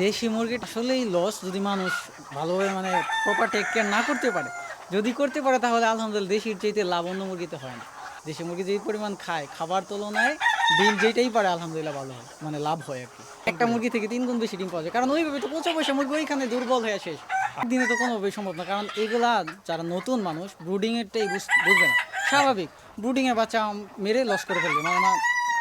দেশি মুরগিটা আসলেই লস যদি মানুষ ভালোভাবে প্রপার টেক কেয়ার না করতে পারে। যদি করতে পারে তাহলে আলহামদুলিল্লাহ দেশির চাইতে লাভ অন্য মুরগিতে হয় না। দেশি মুরগি যেই পরিমাণ খায় খাবার তুলনায় ডিম যেইটাই পারে আলহামদুলিল্লাহ ভালো হয়, লাভ হয় আরকি। একটা মুরগি থেকে ৩ গুণ বেশি ডিম পাওয়া যায়। কারণ ওইভাবে তো পচা পয়সা মুরগি ওইখানে দুর্বল হয়ে শেষ। একদিনে তো কোনোভাবেই সম্ভব না। কারণ এগুলা যারা নতুন মানুষ ব্রুডিং এরটাই বুঝবে না। স্বাভাবিক ব্রুডিং এর বাচ্চা মেরে লস করে ফেলবে,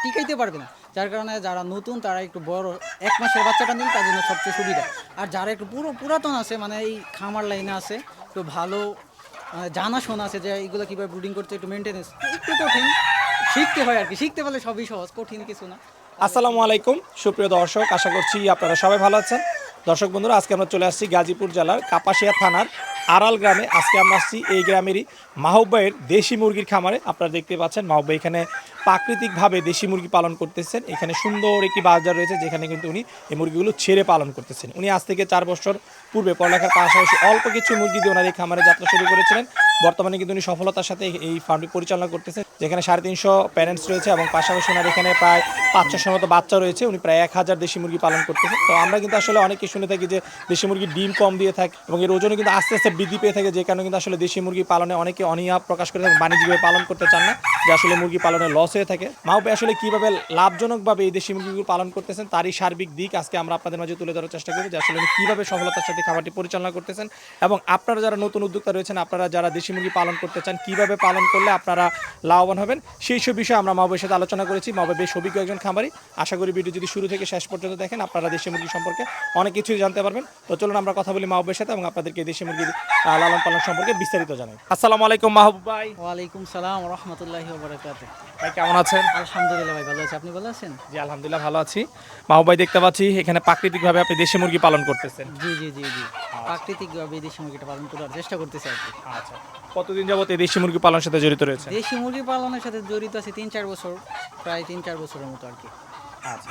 টিকাইতে পারবে না। যার কারণে যারা নতুন তারা একটু বড় ১ মাসের বাচ্চাটা নিলে তার জন্য সবচেয়ে সুবিধা। আর যারা একটু পুরাতন আছে, এই খামার লাইনে আছে, একটু ভালো জানাশোনা আছে যে এগুলো কীভাবে ব্রুডিং করতে, একটু মেনটেনেন্স একটু কঠিন, শিখতে হয় আরকি। শিখতে পারলে সবই সহজ, কঠিন কিছু না। আসসালামু আলাইকুম সুপ্রিয় দর্শক, আশা করছি আপনারা সবাই ভালো আছেন। দর্শক বন্ধুরা, আজকে আমরা চলে আসছি গাজীপুর জেলার কাপাসিয়া থানার আড়াল গ্রামে। আজকে আমরা আসছি এই গ্রামেরই মাহবুব ভাইয়ের দেশি মুরগির খামারে। আপনারা দেখতে পাচ্ছেন মাহবুব ভাই এখানে প্রাকৃতিকভাবে দেশি মুরগি পালন করতেছেন। এখানে সুন্দর একটি বাজার রয়েছে যেখানে কিন্তু উনি এই মুরগিগুলো ছেড়ে পালন করতেছেন। উনি আজ থেকে 4 বছর পূর্বে পড়ালেখার পাশাপাশি অল্প কিছু মুরগি দিয়ে ওনার এই খামারে যাত্রা শুরু করেছিলেন। বর্তমানে কিন্তু উনি সফলতার সাথে এই ফার্মটি পরিচালনা করতেছেন, যেখানে 350 প্যারেন্টস রয়েছে এবং পাশাপাশি ওনার এখানে প্রায় 500-600 মতো বাচ্চা রয়েছে। উনি প্রায় 1000 দেশি মুরগি পালন করতেছেন। তো আমরা কিন্তু আসলে অনেকে শুনে থাকি যে দেশি মুরগির ডিম কম দিয়ে থাকে এবং এর ওজনে কিন্তু আস্তে আস্তে বৃদ্ধি পেয়ে থাকে, যে কারণে কিন্তু আসলে দেশি মুরগি পালনে অনেকে অনীহা প্রকাশ করে থাকেন, বাণিজ্যিকভাবে পালন করতে চান না, যে আসলে মুরগি পালনে লস হয়ে থাকে। মাহবুব ভাই আসলে কীভাবে লাভজনকভাবে এই দেশি মুরগিগুলো পালন করতেছেন তারই সার্বিক দিক আজকে আমরা আপনাদের মাঝে তুলে ধরার চেষ্টা করব, যে আসলে উনি কীভাবে সফলতার সাথে খামারটি পরিচালনা করতেছেন এবং আপনারা যারা নতুন উদ্যোক্তা রয়েছেন, আপনারা যারা দেশি মুরগি পালন করতে চান, কীভাবে পালন করলে আপনারা লাভবান হবেন, সেই সব বিষয়ে আমরা মাহবুবের সাথে আলোচনা করেছি। মাহবুব বেশ অভিজ্ঞ একজন খামারি। আশা করি ভিডিও যদি শুরু থেকে শেষ পর্যন্ত দেখেন আপনারা দেশি মুরগি সম্পর্কে অনেক কিছুই জানতে পারবেন। তো চলুন আমরা কথা বলি মাহবুবের সাথে এবং আপনাদেরকে দেশি মুরগির লালন পালন সম্পর্কে বিস্তারিত জানাই। আসসালামু আলাইকুম মাহবুব ভাই। ওয়ালাইকুম সালাম ওয়া রাহমাতুল্লাহি ওয়া বারাকাতুহু। ভাই কেমন আছেন? আলহামদুলিল্লাহ ভাই ভালো আছি। আপনি ভালো আছেন? জি আলহামদুলিল্লাহ ভালো আছি। মাহবুব ভাই দেখতে পাচ্ছি এখানে প্রাকৃতিকভাবে আপনি দেশি মুরগি পালন করতেছেন। জি, জি, জি, জি। প্রাকৃতিকভাবে দেশি মুরগিটা পালন করার চেষ্টা করতেছি আরকি। আচ্ছা, কতদিন যাবত এই দেশি মুরগি পালনের সাথে জড়িত রয়েছে? দেশি মুরগি পালনের সাথে জড়িত আছি ৩-৪ বছর, প্রায় ৩-৪ বছরের মতো আরকি। আচ্ছা,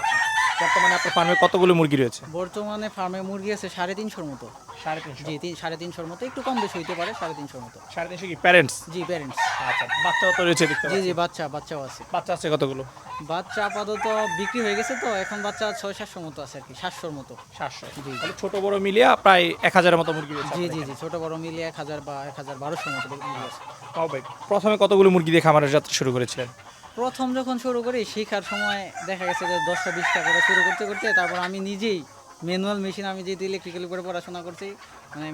বর্তমানে আপনার ফার্মে কতগুলো মুরগি রয়েছে? বর্তমানে ফার্মে মুরগি আছে ৩৫০র মতো। 350? জি, ৩৫০র মতো, একটু কম বেশি হইতে পারে, ৩৫০র মতো। 350 কি প্যারেন্টস? জি, প্যারেন্টস। আচ্ছা, বাচ্চাও তো রয়েছে দেখতে জি, পাচ্ছি। জি, বাচ্চাও আছে। বাচ্চা আছে কতগুলো? বাচ্চা আপাতত বিক্রি হয়ে গেছে, তো এখন বাচ্চা 600-700 মতো আছে আরকি, 700-র মতো। 700? জি, তাহলে ছোট বড় মিলিয়ে প্রায় 1000 এর মতো মুরগি রয়েছে জি, আপনার জি, এখানে। জি, ছোট বড় মিলিয়ে 1000 বা 1200-র মতো মুরগি আছে। তাও ভাই, প্রথমে কতগুলো মুরগি দিয়ে খামারের যাত্রা শুরু করেছিলেন? প্রথম যখন শুরু করি শেখার সময় দেখা গেছে যে 10টা-20টা করে শুরু করতে করতে তারপর আমি নিজেই ম্যানুয়াল মেশিন, আমি যেহেতু ইলেকট্রিক্যাল উপরে পড়াশোনা করছি,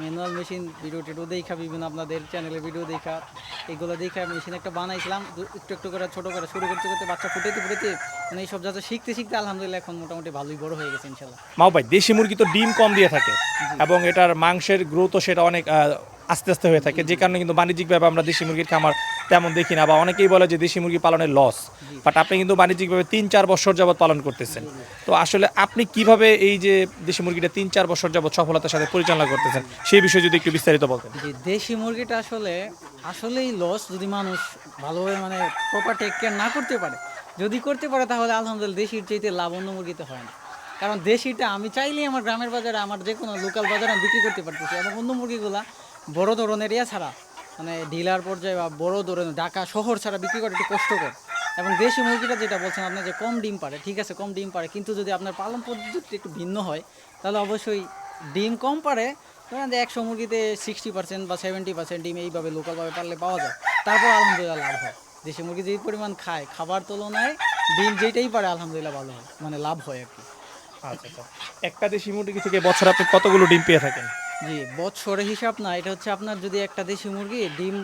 ম্যানুয়াল মেশিন ভিডিও টিডিও দেখা, বিভিন্ন আপনাদের চ্যানেলে ভিডিও দেখা, এগুলো দেখা মেশিন একটা বানাইছিলাম। একটু একটু করে ছোটো করে শুরু করতে করতে বাচ্চা ফুটাইতে ফুটাইতে এইসব যাতে শিখতে শিখতে আলহামদুলিল্লাহ এখন মোটামুটি ভালোই বড় হয়ে গেছে ইনশাল্লাহ। মাও ভাই, দেশি মুরগি তো ডিম কম দিয়ে থাকে এবং এটার মাংসের গ্রোথও সেটা অনেক আস্তে আস্তে হয়ে থাকে, যে কারণে কিন্তু বাণিজ্যিকভাবে আমরা দেশি মুরগির খামার তেমন দেখি না, বা অনেকেই বলে যে দেশি মুরগি পালনের লস। বাট আপনি কিন্তু বাণিজ্যিকভাবে 3-4 বছর যাবত পালন করতেছেন। তো আসলে আপনি কিভাবে এই যে দেশি মুরগিটা 3-4 বছর যাবত সফলতার সাথে পরিচালনা করতেছেন, সেই বিষয়ে যদি একটু বিস্তারিত বলতেন। জি, দেশি মুরগিটা আসলেই লস যদি মানুষ ভালোভাবে প্রপার টেক কেয়ার না করতে পারে। যদি করতে পারে তাহলে আলহামদুলিল্লাহ দেশির চাইতে লাভ অন্য মুরগিতে হয় না। কারণ দেশিটা আমি চাইলেই আমার গ্রামের বাজারে, আমার যে কোনো লোকাল বাজারে আমি বিক্রি করতে পারতেছি, এবং অন্য মুরগিগুলা বড় ধরনের ছাড়া, ডিলার পর্যায়ে বা বড় ধরনের ঢাকা শহর ছাড়া বিক্রি করা একটু কষ্টকর। এবং দেশি মুরগিটা যেটা বলছেন আপনি, যে কম ডিম পারে, ঠিক আছে কম ডিম পারে, কিন্তু যদি আপনার পালন পদ্ধতি একটু ভিন্ন হয় তাহলে অবশ্যই ডিম কম পারে। ধরেন যে 100 মুরগিতে 60% বা 70% ডিম এইভাবে লোকালভাবে পারলে পাওয়া যায়, তারপর আলহামদুলিল্লাহ লাভ হয়। দেশি মুরগি যেই পরিমাণ খায় খাবার তুলনায় ডিম যেইটাই পারে আলহামদুলিল্লাহ ভালো হয়, লাভ হয় আর কি। আচ্ছা আচ্ছা, একটা দেশি মুরগি থেকে বছর আপনি কতগুলো ডিম পেয়ে থাকেন? জি, বছরে হিসাব না, এটা হচ্ছে আপনার যদি একটা দেশি মুরগি ডিম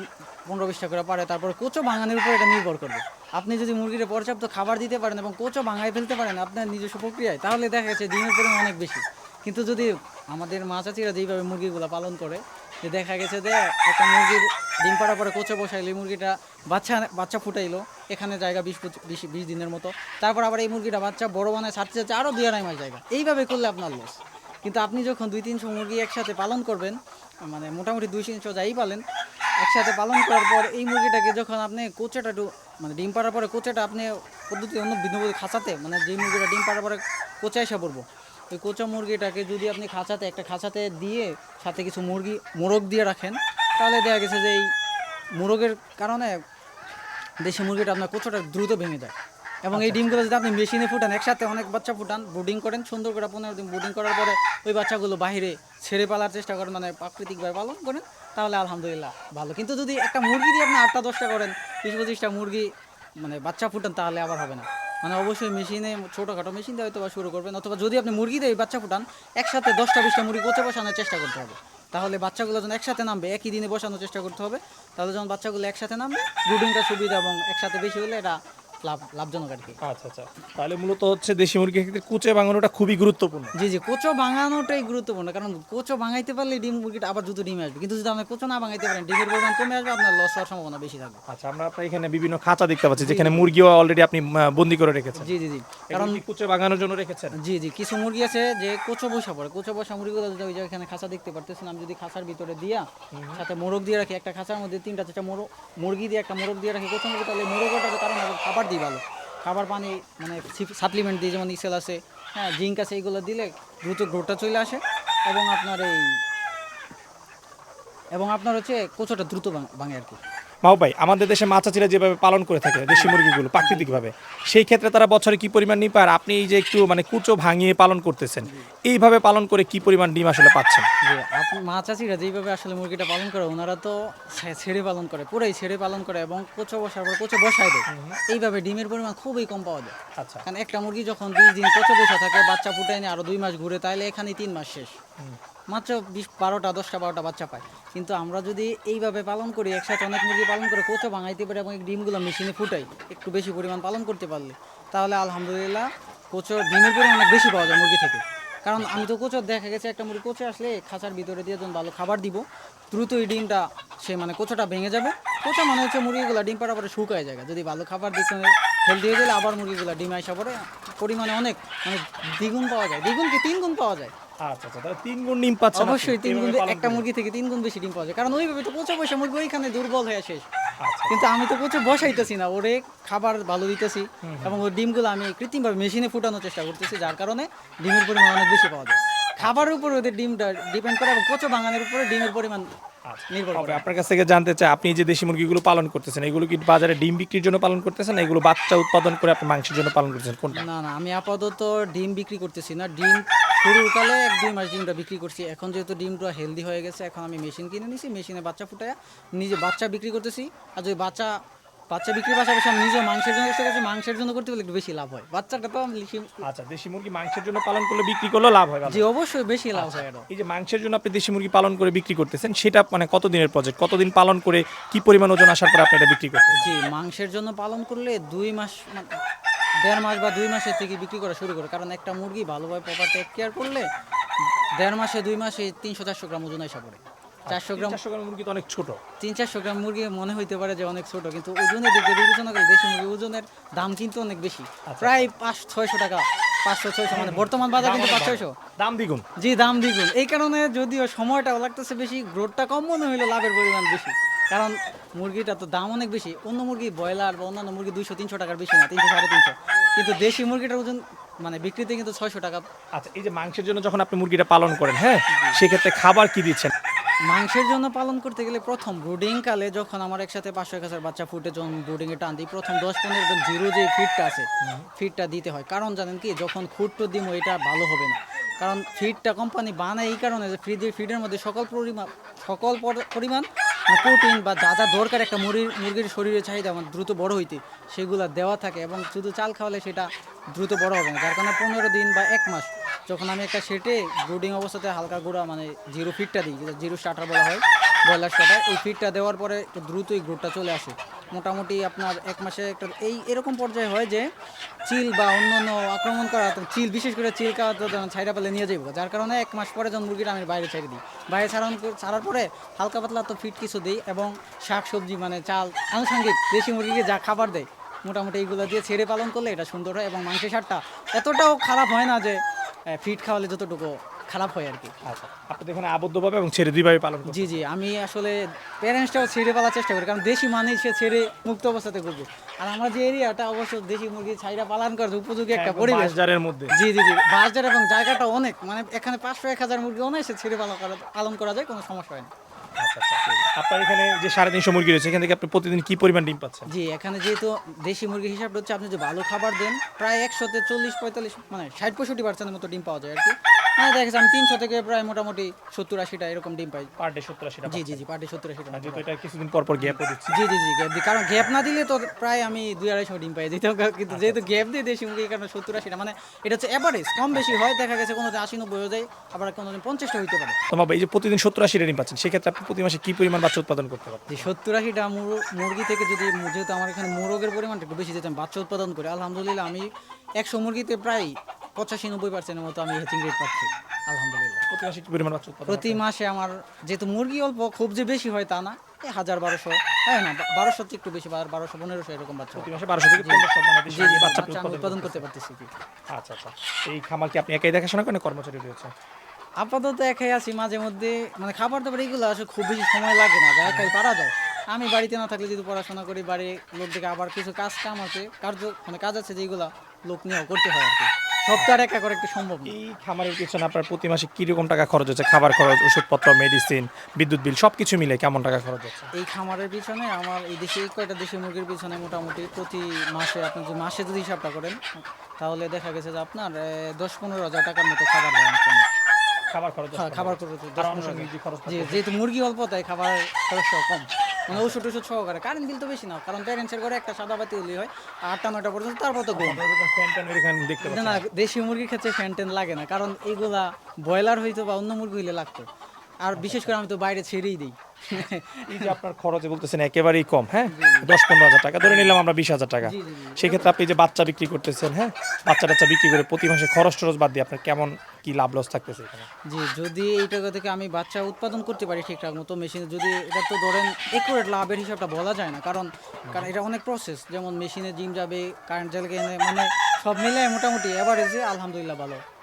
15-20টা করে পারে, তারপর কোচো ভাঙানোর উপর এটা নির্ভর করবে। আপনি যদি মুরগির পর্যাপ্ত খাবার দিতে পারেন এবং কোচো ভাঙায় ফেলতে পারেন আপনার নিজস্ব প্রক্রিয়ায়, তাহলে দেখা যাচ্ছে ডিমের পরিমাণ অনেক বেশি। কিন্তু যদি আমাদের মা চাচিরা যেইভাবে মুরগিগুলো পালন করে, যে দেখা গেছে যে একটা মুরগির ডিম পাড়ার পরে কোচো বসাইলে মুরগিটা বাচ্চা ফুটাইলো, এখানে জায়গা 20 দিনের মতো, তারপর আবার এই মুরগিটা বাচ্চা বড় বানায় ছাড়তে চাচ্ছে আরও 2-2.5 মাস জায়গা, এইভাবে করলে আপনার লস। কিন্তু আপনি যখন 200-300 মুরগি একসাথে পালন করবেন, মোটামুটি 200-300 যাই পালেন, একসাথে পালন করার পর এই মুরগিটাকে যখন আপনি কোচাটা একটু ডিম পাড়ার পরে কোচাটা আপনি পদ্ধতি অন্য ভিন্ন খাঁচাতে, যেই মুরগিটা ডিম পাড়ার পরে কোচা এসে পড়বো, ওই কোচা মুরগিটাকে যদি আপনি একটা খাঁচাতে দিয়ে সাথে কিছু মোরগ দিয়ে রাখেন, তাহলে দেখা গেছে যে এই মোরগের কারণে দেশি মুরগিটা আপনার কোচাটা দ্রুত ভেঙে যায়। এবং এই ডিমগুলো যদি আপনি মেশিনে ফুটান, একসাথে অনেক বাচ্চা ফুটান, ব্রুডিং করেন সুন্দর করে 15 দিন ব্রুডিং করার পরে ওই বাচ্চাগুলো বাইরে ছেড়ে পালার চেষ্টা করেন, মানে প্রাকৃতিকভাবে পালন করেন, তাহলে আলহামদুলিল্লাহ ভালো। কিন্তু যদি একটা মুরগি দিয়ে আপনি 8টা-10টা করেন, 20-25টা মুরগি মানে বাচ্চা ফুটান, তাহলে আবার হবে না। মানে অবশ্যই মেশিনে, ছোটোখাটো মেশিন দিয়ে হয়তো বা শুরু করবেন, অথবা যদি আপনি মুরগি দিয়ে বাচ্চা ফুটান, একসাথে 10টা-20টা মুরগি কোচে বসানোর চেষ্টা করতে হবে। তাহলে বাচ্চাগুলো যখন একসাথে নামবে, একই দিনে বসানোর চেষ্টা করতে হবে, তাহলে যখন বাচ্চাগুলো একসাথে নামবে ব্রুডিংটা সুবিধা, এবং একসাথে বেশি হলে এটা লাভজনক আর কি। আচ্ছা আচ্ছা, তাহলে মূলত হচ্ছে দেশি মুরগির ক্ষেত্রে কুচে বাঙানোটা খুবই গুরুত্বপূর্ণ। জি জি, কোচো ভাঙানোটাই গুরুত্বপূর্ণ, কারণ কোচো ভাঙাইতে পারলে ডিম মুরগিটা আবার দ্রুত ডিমে আসবে। কিন্তু যদি আপনি কোচো না ভাঙাইতে পারেন, ডিমের পরিমাণ কমে আসবে, আপনার লস হওয়ার সম্ভাবনা বেশি থাকবে। আচ্ছা, আমরা আপনার এখানে বিভিন্ন খাঁচা দেখতে পাচ্ছি যেখানে মুরগিও অলরেডি আপনি বন্দি করে রেখেছেন। জি জি জি, কারণ কারণ কুচে বাগানোর জন্য রেখেছেন। জি জি, কিছু মুরগি আছে যে কোচো বসা পড়ে, কোচো বসা মুরগিগুলো যদি ওই যে এখানে খাঁচা দেখতে পারতেছেন, আমি যদি খাঁচার ভিতরে দিয়া সাথে মোরগ দিয়ে রাখি, একটা খাঁচার মধ্যে 3-4টা মুরগি দিয়ে একটা মোরগ দিয়ে রাখি কোচো মুরগি, তাহলে মোরগটার কারণ খাবার দিই ভালো, খাবার পানি মানে সাপ্লিমেন্ট দিই, যেমন ইসেল আছে, হ্যাঁ জিঙ্ক আছে, এইগুলো দিলে দ্রুত গ্রোথটা চলে আসে, এবং আপনার হচ্ছে কোচোটা দ্রুত ভাঙে আর কি। মাহবুব ভাই, আমাদের দেশে মাছাচিরা যেভাবে পালন করে থাকে দেশি মুরগিগুলো প্রাকৃতিকভাবে, সেই ক্ষেত্রে তারা বছরে কি পরিমাণ ডিম পায়? আর আপনি এই যে একটু মানে কুচো ভাঙিয়ে পালন করতেছেন, এইভাবে পালন করে কি পরিমাণ ডিম আসলে পাচ্ছেন? যে আপনি মাছ চাষিরা যেইভাবে আসলে মুরগিটা পালন করে, ওনারা তো ছেড়ে পালন করে, পুরাই ছেড়ে পালন করে, এবং কোচো বসার পর কোচো বসায় দেয়, এইভাবে ডিমের পরিমাণ খুবই কম পাওয়া যায়। আচ্ছা, কারণ একটা মুরগি যখন 20 দিন কোচো বসা থাকে, বাচ্চা ফুটায় নিয়ে আরো 2 মাস ঘুরে, তাহলে এখানে 3 মাস শেষ, মাত্র 10-12টা বাচ্চা পায়। কিন্তু আমরা যদি এইভাবে পালন করি, একসাথে অনেক মুরগি পালন করে কোচো ভাঙাইতে পারি, এবং এই ডিমগুলো মেশিনে ফুটাই একটু বেশি পরিমাণ পালন করতে পারলে, তাহলে আলহামদুলিল্লাহ কোচো ডিমের পরিমাণ অনেক বেশি পাওয়া যায় মুরগি থেকে। কারণ আমি তো কোচো দেখা গেছে, একটা মুরগি কোচে আসলে খাঁচার ভিতরে দিয়ে যখন ভালো খাবার দিব, দ্রুত এই ডিমটা সে মানে কোচোটা ভেঙে যাবে। কোচো মানে হচ্ছে মুরগিগুলো ডিম পাড়া পরে শুকায় যায়, যদি ভালো খাবার দিতে হেলদি হয়ে গেলে আবার মুরগিগুলো ডিম আসা পরে পরিমাণে অনেক মানে দ্বিগুণ পাওয়া যায়, দ্বিগুণ কি 3 গুণ পাওয়া যায়। আচ্ছা আচ্ছা, তাহলে 3 গুণ ডিম পাচ্ছেন আপনি অবশ্যই 3 গুণ, এইভাবে পালন একটা করে? মুরগি থেকে 3 গুণ বেশি ডিম পাওয়া যায়, কারণ ওইভাবে তো কোচো বসে মুরগি ওইখানে দুর্বল হয়ে শেষ। আচ্ছা, কিন্তু আমি তো কোচো বসাইতেছি না, ওরে খাবার ভালো দিতেছি, এবং ওই ডিমগুলো আমি কৃত্রিমভাবে মেশিনে ফুটানোর চেষ্টা করতেছি, যার কারণে ডিমের পরিমাণ অনেক বেশি পাওয়া যায়। খাবারের উপর ওদের ডিমটা ডিপেন্ড করে, এবং কোচো বাঙানোর উপরে ডিমের পরিমাণ নির্ভর তবে করে। আপনার কাছ থেকে জানতে চাই, আপনি যে দেশি মুরগিগুলো পালন করতেছেন, এগুলো কি বাজারে ডিম বিক্রির জন্য পালন করতেছেন, এগুলো বাচ্চা উৎপাদন করে আপনি মাংসের জন্য পালন করতেছেন, কোনটা? না না, আমি আপাতত ডিম বিক্রি করতেছি না। ডিম শুরুকালে 1-2 মাস ডিমটা বিক্রি করছি, এখন যেহেতু ডিমটা হেলদি হয়ে গেছে, এখন আমি মেশিন কিনে নিছি, মেশিনে বাচ্চা ফুটায়া নিজে বাচ্চা বিক্রি করতেছি। আর যদি বাচ্চা বিক্রির পাশাপাশি আমি নিজে মাংসের জন্য চেষ্টা করছি, মাংসের জন্য করতে পারলে একটু বেশি লাভ হয়। বাচ্চাটা তো আমি আচ্ছা, দেশি মুরগি মাংসের জন্য পালন করলে বিক্রি করলে লাভ হয় ভালো? জি অবশ্যই বেশি লাভ হয় এটা। এই যে মাংসের জন্য আপনি দেশি মুরগি পালন করে বিক্রি করতেছেন, সেটা মানে কতদিনের প্রজেক্ট, কতদিন পালন করে কি পরিমাণ ওজন আসার পর আপনি এটা বিক্রি করতেন? জি, মাংসের জন্য পালন করলে 2 মাস 1.5 মাস বা 2 মাসের থেকে বিক্রি করা শুরু করে, কারণ একটা মুরগি ভালোভাবে প্রপার টেক কেয়ার করলে 1.5 মাসে 2 মাসে 300-400 গ্রাম ওজন আসা পড়ে। 400 গ্রাম 400 গ্রাম মুরগি তো অনেক ছোট। 300-400 গ্রাম মুরগি মনে হইতে পারে যে অনেক ছোট, কিন্তু ওজনের দিকে বিবেচনা করলে দেশি মুরগি ওজনের দাম কিন্তু অনেক বেশি, প্রায় 500-600 টাকা, 500-600, মানে বর্তমান বাজার কিন্তু 500-600। দাম দ্বিগুণ। জি, দাম দ্বিগুণ। এই কারণে যদিও সময়টাও লাগতেছে বেশি, গ্রোথটা কম মনে হইলো, লাভের পরিমাণ বেশি, কারণ মুরগিটা তো দাম অনেক বেশি। অন্য মুরগি ব্রয়লার বা অন্যান্য মুরগি 200-300 টাকার বেশি না, 300-350, কিন্তু দেশি মুরগিটার ওজন মানে বিক্রিতে কিন্তু 600 টাকা। আচ্ছা, এই যে মাংসের জন্য যখন আপনি মুরগিটা পালন করেন, হ্যাঁ, সেক্ষেত্রে খাবার কি দিচ্ছেন? মাংসের জন্য পালন করতে গেলে প্রথম ব্রুডিং কালে যখন আমার একসাথে 500-1000 বাচ্চা ফুটে, যখন ব্রুডিংয়ে টান দিই, প্রথম 10-15 দিন জিরো যে ফিডটা আছে, ফিডটা দিতে হয়। কারণ জানেন কি, যখন খুঁটটো দিব এটা ভালো হবে না, কারণ ফিডটা কোম্পানি বানায় এই কারণে যে ফিডের মধ্যে সকল পরিমাণ প্রোটিন বা যা যা দরকার একটা মুরগির শরীরে চাহিদা মানে দ্রুত বড় হইতে, সেগুলো দেওয়া থাকে, এবং শুধু চাল খাওয়ালে সেটা দ্রুত বড় হবে না। যার কারণে 15 দিন বা 1 মাস যখন আমি একটা সেটে ব্রুডিং অবস্থাতে হালকা গুঁড়া মানে জিরো ফিডটা দিই, যেটা জিরো স্টার্টার বলা হয়, ব্রয়লার স্টার্টার, এই ফিডটা দেওয়ার পরে একটু দ্রুতই গ্রোথটা চলে আসে। মোটামুটি আপনার 1 মাসে একটা এরকম পর্যায়ে হয় যে চিল বা অন্যান্য আক্রমণ করা, চিল বিশেষ করে চিল খাওয়া তো যেমন ছাইরা পেলে নিয়ে যাবো, যার কারণে 1 মাস পরে যখন মুরগিটা আমি বাইরে ছেড়ে দিই, বাইরে ছাড়ার পরে হালকা পাতলা তো ফিড কিছু দিই, এবং শাক সবজি মানে চাল আনুষঙ্গিক দেশি মুরগিকে যা খাবার দেয় মোটামুটি এইগুলো দিয়ে ছেড়ে পালন করলে এটা সুন্দর হয়, এবং মাংসের স্বাদটা এতটাও খারাপ হয় না যে ফিড খাওয়ালে যতটুকু খারাপ হয় আর কি। আচ্ছা, আপনি তো এখানে আবদ্ধভাবে এবং ছেড়ে দুইভাবে পালন করেন? জি জি, আমি আসলে প্যারেন্টসটাও ছেড়ে পালার চেষ্টা করি, কারণ দেশি মানেই সে ছেড়ে মুক্ত অবস্থাতে করবে, আর আমার যে এরিয়াটা অবশ্য দেশি মুরগি ছাইরা পালন করার উপযোগী একটা পরিবেশ। বাজারের মধ্যে? জি জি জি, বাজার এবং জায়গাটা অনেক, মানে এখানে 500-1000 মুরগি অনেক ছেড়ে পালন করা যায়, কোনো সমস্যা হয় না। আচ্ছা আচ্ছা। আপনার এখানে যে 350 মুরগি রয়েছে এখান থেকে আপনি প্রতিদিন কি পরিমাণ ডিম পাচ্ছেন? জি, এখানে যেহেতু দেশি মুরগির হিসাবটা হচ্ছে আপনি যে ভালো খাবার দেন, প্রায় ১০০-তে ৪০-৪৫ মানে ৬০-৬৫% মতো ডিম পাওয়া যায় আরকি। মানে দেখা যাচ্ছে আমি ৩০০ থেকে প্রায় মোটামুটি ৭০-৮০টা এরকম ডিম পাই। পার ডে 70-80 টাকা। জি, পার ডে ৭০-৮০টা মতো যেহেতু পাই। এটা কিছুদিন পর পর গ্যাপও দিচ্ছে। জি, গ্যাপ দিই। কারণ গ্যাপ না দিলে তো প্রায় আমি ২-২৫০ ডিম পাই যেতাম। কিন্তু যেহেতু গ্যাপ দিয়ে দেশি মুরগির কারণে ৭০-৮০টা মানে এটা হচ্ছে এভারেজ, কম বেশি হয়। দেখা গেছে কোনোদিন ৮০-৯০ হয়ে যায়, আবার কোনোদিন ৫০টা হইতে পারে। তো বাবা, এই যে প্রতিদিন 70-80 ডিম পাচ্ছেন সেক্ষেত্রে আপনি প্রতি মাসে কি পরিমাণ বাচ্চা উৎপাদন করতে পারবেন? যে ৭০-৮০টা মুরগি থেকে যদি যেহেতু আমার এখানে মোরগের পরিমাণটা একটু বেশি যেহেতু আমি বাচ্চা উৎপাদন করি, আলহামদুলিল্লাহ আমি ১০০ মুরগিতে প্রায় ৮৫-৯০% মতো আমি হ্যাচিং রেট পাচ্ছি আলহামদুলিল্লাহ। প্রতি মাসে কি পরিমাণ বাচ্চা উৎপাদন? প্রতি মাসে আমার যেহেতু মুরগি অল্প, খুব যে বেশি হয় তা না, ১০০০-১২০০, হ্যাঁ না ১২০০ থেকে একটু বেশি, ১২০০-১৫০০ এরকম বাচ্চা প্রতি হয়। মাসে 1200 থেকে 1500 মানে জি বাচ্চা বাচ্চা আমি উৎপাদন করতে পারতেছি কি। আচ্ছা আচ্ছা। এই খামার কি আপনি একাই দেখাশোনা করেন, কর্মচারী রয়েছে? আপাতত একাই আছি, মাঝে মধ্যে মানে খাবার দাবার এগুলো আসলে খুব বেশি সময় লাগে না, যা একাই পারা যায়। আমি বাড়িতে না থাকলে যদি পড়াশোনা করি, বাড়ির লোক দেখে আবার কিছু কাম আছে, মানে কাজ আছে যেগুলো লোক নিয়েও করতে হয় আর কি। সব তো আর একা করে একটু সম্ভব না। এই খামারের পিছনে আপনার প্রতি মাসে কি রকম টাকা খরচ হচ্ছে? খাবার খরচ, ওষুধপত্র, মেডিসিন, বিদ্যুৎ বিল সবকিছু মিলে কেমন টাকা খরচ হচ্ছে? এই খামারের পিছনে আমার এই দেশে এই কয়টা দেশি মুরগির পিছনে মোটামুটি প্রতি মাসে আপনি যদি মাসে যদি হিসাবটা করেন, তাহলে দেখা গেছে যে আপনার ১০-১৫ হাজার টাকার মতো খাবার দেয় আমাকে। খাবার খরচ, খাবার খরচ আর ১০-১৫ আনুষঙ্গিক যে হাজার। খরচ জি, যেহেতু মুরগি অল্প তাই খাবার খরচটাও কম, মানে ওষুধ সহকারে। কারেন্ট বিল তো বেশি না, কারণ প্যারেন্টসের ঘরে একটা সাদা বাতি হলেই হয় 8টা-9টা পর্যন্ত, তারপর তো ঘুম। ফ্যান এখানে দেখতে না পাচ্ছেন। না, দেশি মুরগির ক্ষেত্রে ফ্যান ট্যান লাগে না, কারণ এইগুলা ব্রয়লার হইতো বা অন্য মুরগি হইলে লাগতো। আর বিশেষ করে আমি তো বাইরে ছেড়েই দিই। এই যে আপনার খরচে বলতেছেন একেবারেই কম, হ্যাঁ 10-15 হাজার টাকা ধরে নিলাম আমরা, 20,000 টাকা। জি। সেক্ষেত্রে আপনি যে বাচ্চা বিক্রি করতেছেন, হ্যাঁ বাচ্চা টাচ্চা বিক্রি করে প্রতি মাসে খরচ টরচ বাদ দিয়ে আপনার কেমন কি লাভ লস থাকতেছে এখানে? জি, যদি এই টাকা থেকে আমি বাচ্চা উৎপাদন করতে পারি ঠিকঠাক মতো মেশিনে, যদি এটা তো ধরেন একুরেট লাভের হিসাবটা বলা যায় না, কারণ এটা অনেক প্রসেস, যেমন মেশিনে জিম যাবে, কারেন্ট জ্বালকে এনে, মানে সব মিলে মোটামুটি এভারেজে আলহামদুলিল্লাহ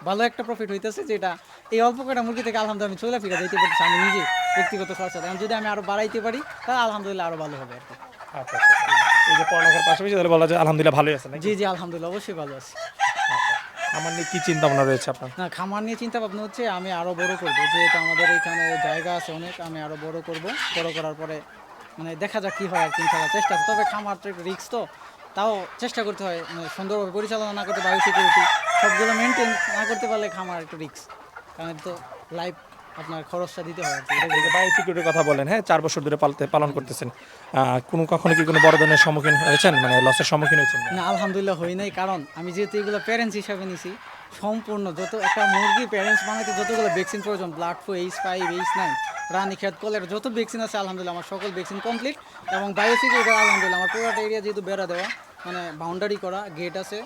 ভালো একটা প্রফিট হইতেছে, যেটা এই অল্প কটা মুরগি থেকে আলহামদুলিল্লাহ আমি চলে ফিরে যেতে পারছি আমি নিজে ব্যক্তিগত খরচা। এখন যদি আমি আরও বাড়াইতে পারি তাহলে আলহামদুলিল্লাহ আরও ভালো হবে আর কি। আচ্ছা আচ্ছা। এই যে পড়ালেখার পাশাপাশি তাহলে বলা যায় আলহামদুলিল্লাহ ভালোই আছেন নাকি? জি আলহামদুলিল্লাহ অবশ্যই ভালো আছি। আচ্ছা। আমার নিয়ে কি চিন্তা ভাবনা রয়েছে আপনার? না, খামার নিয়ে চিন্তা ভাবনা হচ্ছে আমি আরও বড় করবো, যেহেতু আমাদের এখানে জায়গা আছে অনেক, আমি আরও বড় করব। বড় করার পরে মানে দেখা যাক কী হয় আর কি, ইনশাআল্লাহ চেষ্টা আছে। তবে খামার তো একটু রিস্ক, তো তাও চেষ্টা করতে হয়, মানে সুন্দরভাবে পরিচালনা না করতে, বায়ো সিকিউরিটি সবগুলো মেনটেন না করতে পারলে খামার একটু রিস্ক, কারণ এটা তো লাইফ আপনার খরচটা দিতে হয় আর কি। এই যে বায়ো সিকিউরিটির কথা বলেন, হ্যাঁ 4 বছর ধরে পালন করতেছেন, কখনো কি কোনো বড় ধরনের সম্মুখীন হয়েছেন, মানে লসের সম্মুখীন হয়েছেন? না আলহামদুলিল্লাহ হই নাই, কারণ আমি যেহেতু এগুলো প্যারেন্টস হিসাবে নিছি, সম্পূর্ণ যত একটা মুরগি প্যারেন্টস বানাইতে যতগুলো ভ্যাকসিন প্রয়োজন, blood flu, H5, H9, Ranikhet, cholera, যত ভ্যাকসিন আছে আলহামদুলিল্লাহ আমার সকল ভ্যাকসিন কমপ্লিট। এবং বায়োসিকিউরিটি আলহামদুলিল্লাহ আমার পুরোটা এরিয়া যেহেতু বেড়া দেওয়া, মানে বাউন্ডারি করা, গেট আছে,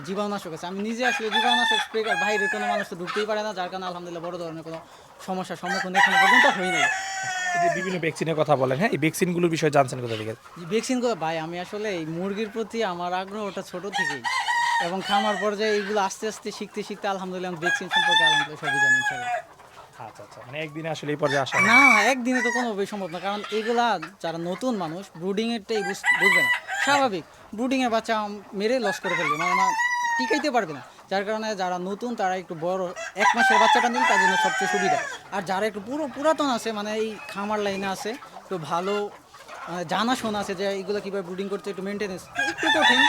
জীবাণুনাশক আছে। আমি নিজে আসলে জীবাণুনাশক স্প্রে করি, বাইরের কোনো মানুষ তো ঢুকতেই পারে না, যার কারণে আলহামদুলিল্লাহ বড় ধরনের কোনো সমস্যার সম্মুখীন এখনো পর্যন্ত হই নাই। এই যে বিভিন্ন ভ্যাকসিনের কথা বলেন, হ্যাঁ এই ভ্যাকসিনগুলোর বিষয়ে জানছেন কোথা থেকে? ভ্যাকসিনগুলো ভাই, আমি আসলে এই মুরগির প্রতি আমার আগ্রহটা ছোট থেকেই, এবং খামার পর্যায়ে এইগুলো আস্তে আস্তে শিখতে আলহামদুলিল্লাহ আমি ভ্যাকসিন সম্পর্কে আলহামদুলিল্লাহ সবই জানি ইনশাআল্লাহ। আচ্ছা আচ্ছা, মানে একদিনে আসলে এই পর্যায়ে আসা না, একদিনে তো কোনোভাবেই সম্ভব না, কারণ এইগুলা যারা নতুন মানুষ ব্রুডিংয়েরটাই বুঝবে না। স্বাভাবিক ব্রুডিংয়ের বাচ্চা মেরে লস করে ফেলবে, মানে টিকাইতে পারবে না। যার কারণে যারা নতুন তারা একটু বড় 1 মাসের বাচ্চাটা নিন, তার জন্য সবচেয়ে সুবিধা। আর যারা একটু পুরাতন আছে, মানে এই খামার লাইনে আছে, একটু ভালো জানাশোনা আছে যে এইগুলো কীভাবে ব্রুডিং করতে, একটু মেনটেনেন্স একটু কঠিন,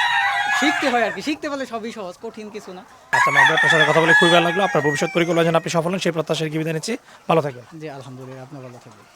শিখতে হয় আর কি। শিখতে পারলে সবই সহজ, কঠিন কিছু না। আচ্ছা, আপনার সাথে কথা বলে খুবই ভালো লাগলো। আপনার ভবিষ্যৎ পরিকল্পনা যেন আপনি সফল হন সেই প্রত্যাশার কি বিদায় নিচ্ছি। ভালো থাকবেন। জি আলহামদুলিল্লাহ, আপনার ভালো থাকবেন।